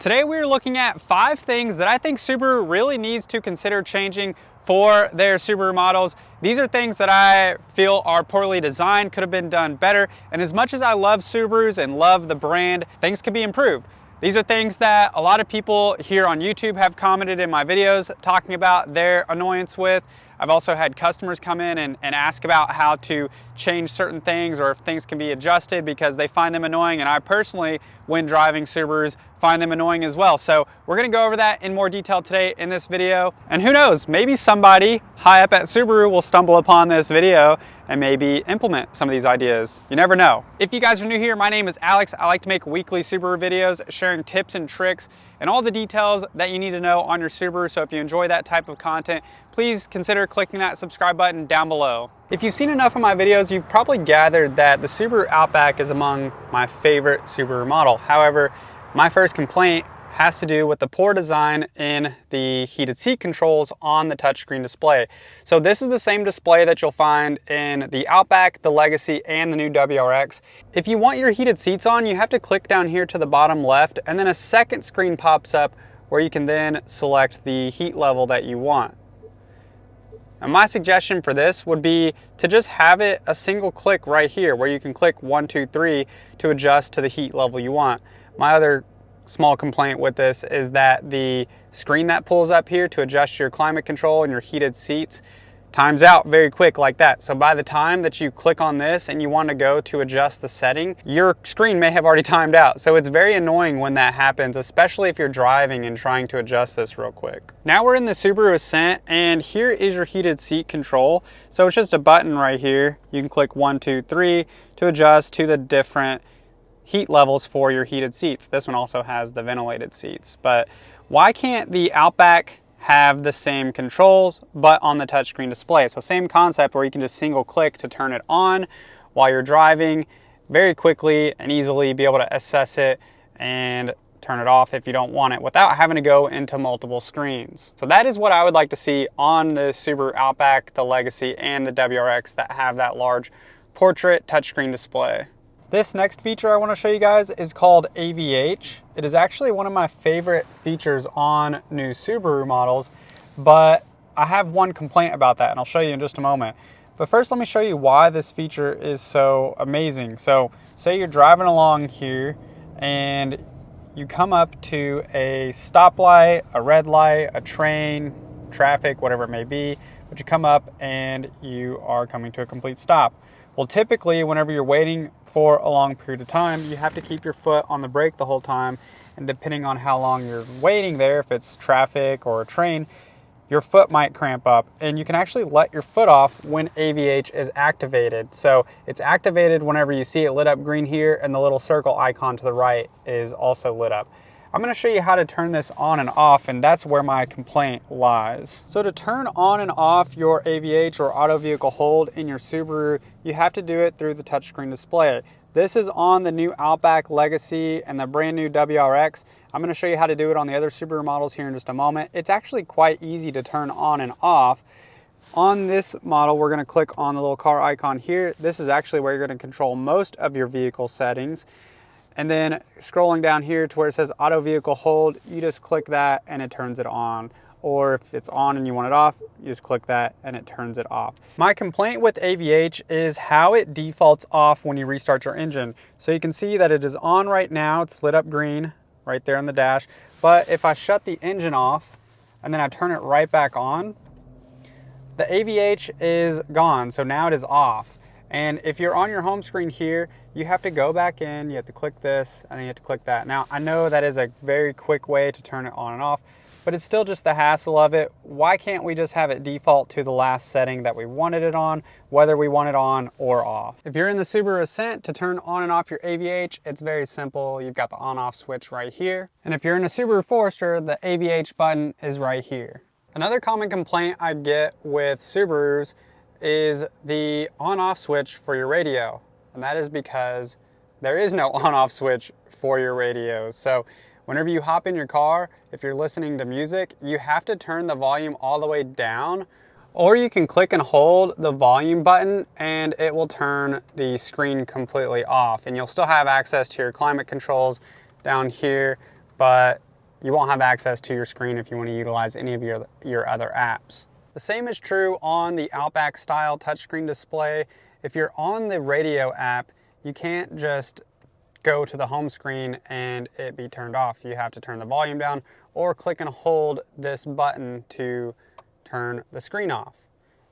Today we're looking at 5 things that I think Subaru really needs to consider changing for their Subaru models. These are things that I feel are poorly designed, could have been done better, and as much as I love Subarus and love the brand, things could be improved. These are things that a lot of people here on YouTube have commented in my videos talking about their annoyance with. I've also had customers come in and ask about how to change certain things or if things can be adjusted because they find them annoying, and I personally, when driving Subarus, find them annoying as well. So we're gonna go over that in more detail today in this video. And who knows, maybe somebody high up at Subaru will stumble upon this video and maybe implement some of these ideas. You never know. If you guys are new here, my name is Alex. I like to make weekly Subaru videos sharing tips and tricks and all the details that you need to know on your Subaru. So if you enjoy that type of content, please consider clicking that subscribe button down below. If you've seen enough of my videos, you've probably gathered that the Subaru Outback is among my favorite Subaru model. However, my first complaint has to do with the poor design in the heated seat controls on the touchscreen display. So this is the same display that you'll find in the Outback, the Legacy, and the new WRX. If you want your heated seats on, you have to click down here to the bottom left, and then a second screen pops up where you can then select the heat level that you want. And my suggestion for this would be to just have it a single click right here where you can click 1, 2, 3 to adjust to the heat level you want. My other small complaint with this is that the screen that pulls up here to adjust your climate control and your heated seats times out very quick like that. So by the time that you click on this and you want to go to adjust the setting, your screen may have already timed out. So it's very annoying when that happens, especially if you're driving and trying to adjust this real quick. Now we're in the Subaru Ascent, and here is your heated seat control. So it's just a button right here. You can click 1, 2, 3 to adjust to the different heat levels for your heated seats. This one also has the ventilated seats. But why can't the Outback have the same controls but on the touchscreen display? So same concept where you can just single click to turn it on while you're driving, very quickly and easily be able to assess it and turn it off if you don't want it without having to go into multiple screens. So that is what I would like to see on the Subaru Outback, the Legacy, and the WRX that have that large portrait touchscreen display. This next feature I want to show you guys is called AVH. It is actually one of my favorite features on new Subaru models, but I have one complaint about that, and I'll show you in just a moment. But first, let me show you why this feature is so amazing. So say you're driving along here and you come up to a stoplight, a red light, a train, traffic, whatever it may be, but you come up and you are coming to a complete stop. Well, typically, whenever you're waiting for a long period of time, you have to keep your foot on the brake the whole time. And depending on how long you're waiting there, if it's traffic or a train, your foot might cramp up. And you can actually let your foot off when AVH is activated. So it's activated whenever you see it lit up green here, and the little circle icon to the right is also lit up. I'm going to show you how to turn this on and off, and that's where my complaint lies. So to turn on and off your AVH or auto vehicle hold in your Subaru, you have to do it through the touchscreen display. This is on the new Outback, Legacy, and the brand new WRX. I'm going to show you how to do it on the other Subaru models here in just a moment. It's actually quite easy to turn on and off. On this model, we're going to click on the little car icon here. This is actually where you're going to control most of your vehicle settings. And then scrolling down here to where it says auto vehicle hold, you just click that and it turns it on. Or if it's on and you want it off, you just click that and it turns it off. My complaint with AVH is how it defaults off when you restart your engine. So you can see that it is on right now. It's lit up green right there on the dash. But if I shut the engine off and then I turn it right back on, the AVH is gone. So now it is off. And if you're on your home screen here, you have to go back in, you have to click this, and then you have to click that. Now, I know that is a very quick way to turn it on and off, but it's still just the hassle of it. Why can't we just have it default to the last setting that we wanted it on, whether we want it on or off? If you're in the Subaru Ascent, to turn on and off your AVH, it's very simple. You've got the on-off switch right here. And if you're in a Subaru Forester, the AVH button is right here. Another common complaint I get with Subarus is the on-off switch for your radio. And that is because there is no on-off switch for your radios. So whenever you hop in your car, if you're listening to music, you have to turn the volume all the way down, or you can click and hold the volume button and it will turn the screen completely off. And you'll still have access to your climate controls down here, but you won't have access to your screen if you want to utilize any of your other apps. The same is true on the Outback style touchscreen display. If you're on the radio app, you can't just go to the home screen and it be turned off. You have to turn the volume down or click and hold this button to turn the screen off.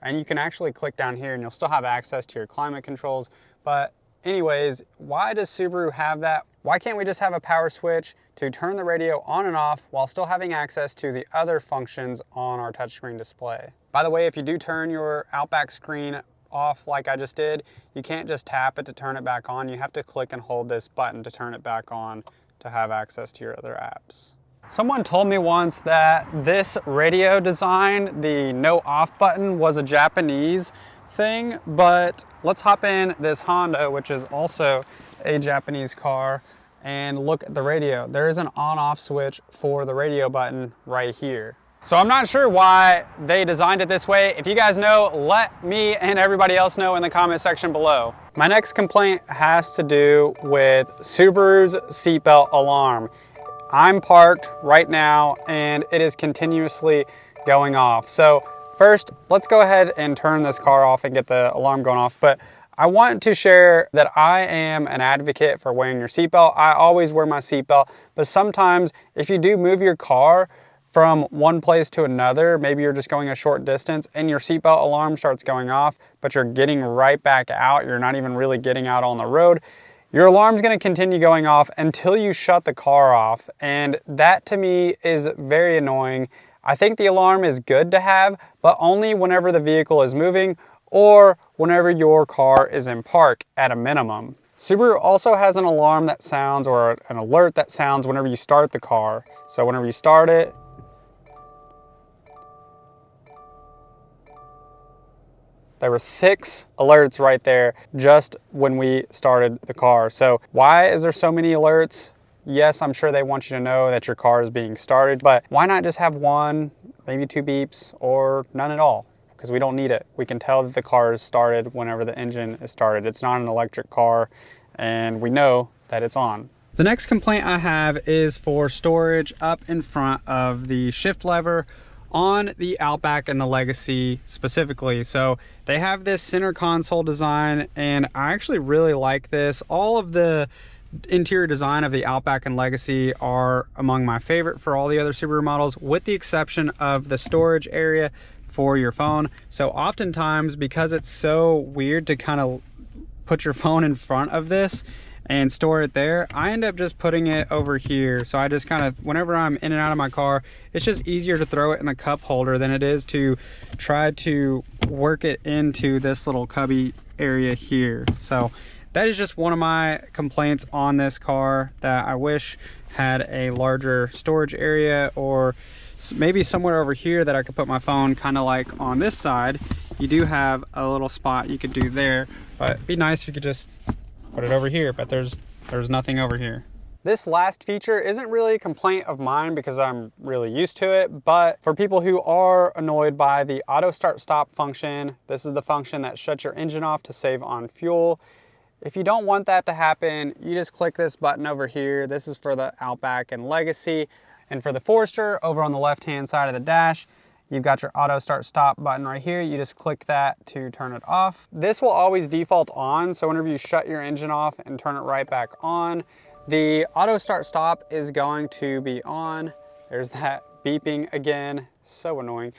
And you can actually click down here and you'll still have access to your climate controls. But anyways, why does Subaru have that? Why can't we just have a power switch to turn the radio on and off while still having access to the other functions on our touchscreen display? By the way, if you do turn your Outback screen off like I just did, you can't just tap it to turn it back on. You have to click and hold this button to turn it back on to have access to your other apps. Someone told me once that this radio design, the no off button, was a Japanese thing, but let's hop in this Honda, which is also a Japanese car, and look at the radio. There is an on-off switch for the radio button right here. So I'm not sure why they designed it this way. If you guys know, let me and everybody else know in the comment section below. My next complaint has to do with Subaru's seatbelt alarm. I'm parked right now and it is continuously going off. So first, let's go ahead and turn this car off and get the alarm going off. But I want to share that I am an advocate for wearing your seatbelt. I always wear my seatbelt, but sometimes if you do move your car from one place to another, maybe you're just going a short distance and your seatbelt alarm starts going off, but you're getting right back out, you're not even really getting out on the road, your alarm's gonna continue going off until you shut the car off. And that to me is very annoying. I think the alarm is good to have, but only whenever the vehicle is moving or whenever your car is in park at a minimum. Subaru also has an alarm that sounds, or an alert that sounds whenever you start the car. So whenever you start it, there were 6 alerts right there just when we started the car. So why is there so many alerts? Yes, I'm sure they want you to know that your car is being started, but why not just have 1, maybe 2 beeps, or none at all? Because we don't need it. We can tell that the car is started whenever the engine is started. It's not an electric car, and we know that it's on. The next complaint I have is for storage up in front of the shift lever on the Outback and the Legacy specifically. So they have this center console design, and I actually really like this. All of the interior design of the Outback and Legacy are among my favorite for all the other Subaru models, with the exception of the storage area for your phone. So oftentimes, because it's so weird to kind of put your phone in front of this and store it there, I end up just putting it over here. So I just kind of, whenever I'm in and out of my car, it's just easier to throw it in the cup holder than it is to try to work it into this little cubby area here. So that is just one of my complaints on this car, that I wish had a larger storage area, or maybe somewhere over here that I could put my phone, kind of like on this side. You do have a little spot you could do there, but it'd be nice if you could just put it over here, but there's nothing over here. This last feature isn't really a complaint of mine because I'm really used to it, but for people who are annoyed by the auto start stop function, this is the function that shuts your engine off to save on fuel. If you don't want that to happen, you just click this button over here. This is for the Outback and Legacy. And for the Forester, over on the left-hand side of the dash, you've got your auto start stop button right here. You just click that to turn it off. This will always default on, so whenever you shut your engine off and turn it right back on, the auto start stop is going to be on. There's that beeping again, so annoying.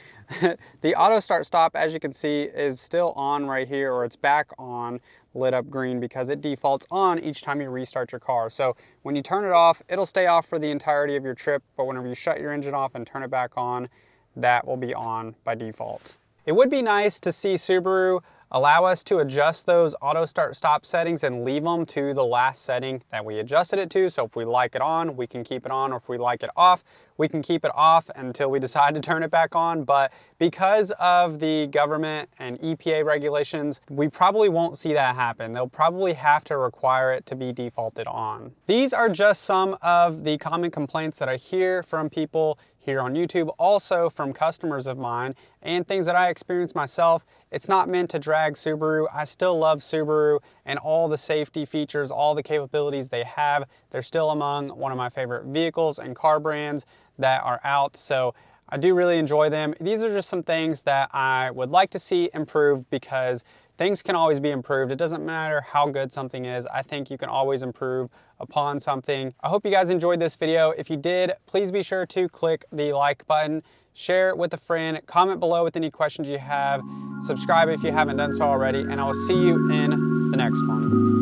The auto start stop, as you can see, is still on right here, or it's back on, lit up green, because it defaults on each time you restart your car. So when you turn it off, it'll stay off for the entirety of your trip, but whenever you shut your engine off and turn it back on, that will be on by default. It would be nice to see Subaru allow us to adjust those auto start stop settings and leave them to the last setting that we adjusted it to. So if we like it on, we can keep it on, or if we like it off, we can keep it off until we decide to turn it back on. But because of the government and EPA regulations, we probably won't see that happen. They'll probably have to require it to be defaulted on. These are just some of the common complaints that I hear from people here on YouTube, also from customers of mine, and things that I experience myself. It's not meant to drag rag Subaru, I still love Subaru and all the safety features, all the capabilities they have. They're still among one of my favorite vehicles and car brands that are out. So I do really enjoy them. These are just some things that I would like to see improved, because things can always be improved. It doesn't matter how good something is. I think you can always improve upon something. I hope you guys enjoyed this video. If you did, please be sure to click the like button, share it with a friend, comment below with any questions you have, subscribe if you haven't done so already, and I will see you in the next one.